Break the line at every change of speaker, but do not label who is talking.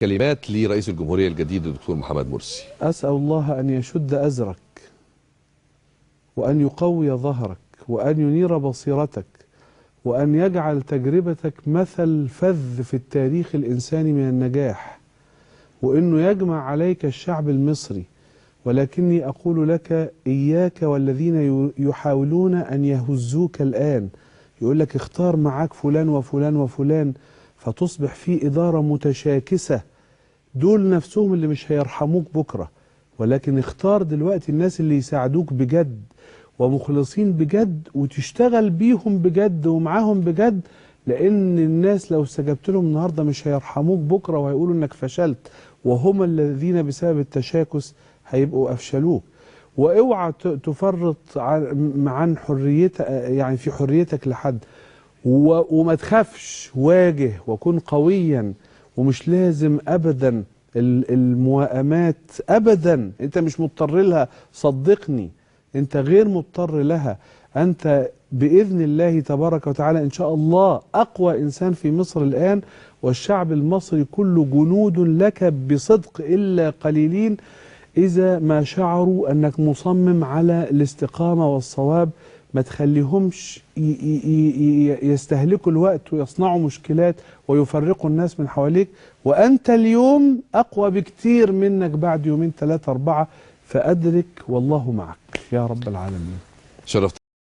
كلمات لرئيس الجمهورية الجديد الدكتور محمد مرسي.
أسأل الله أن يشد أزرك وأن يقوي ظهرك وأن ينير بصيرتك وأن يجعل تجربتك مثل فذ في التاريخ الإنساني من النجاح، وأنه يجمع عليك الشعب المصري. ولكني أقول لك إياك والذين يحاولون أن يهزوك الآن، يقول لك اختار معاك فلان وفلان وفلان فتصبح في إدارة متشاكسة. دول نفسهم اللي مش هيرحموك بكرة، ولكن اختار دلوقتي الناس اللي يساعدوك بجد ومخلصين بجد وتشتغل بيهم بجد ومعاهم بجد، لأن الناس لو استجبت لهم النهاردة مش هيرحموك بكرة وهيقولوا إنك فشلت، وهم الذين بسبب التشاكس هيبقوا أفشلوك. واوعى تفرط عن حريتك، يعني في حريتك لحد، وما تخافش، واجه وكن قويا، ومش لازم ابدا الموائمات ابدا، انت مش مضطر لها، صدقني انت غير مضطر لها. انت باذن الله تبارك وتعالى ان شاء الله اقوى انسان في مصر الان، والشعب المصري كله جنود لك بصدق الا قليلين إذا ما شعروا أنك مصمم على الاستقامة والصواب. ما تخليهمش يستهلكوا الوقت ويصنعوا مشكلات ويفرقوا الناس من حواليك، وأنت اليوم أقوى بكتير منك بعد يومين 3 4، فأدرك والله معك يا رب العالمين.
شرفتني.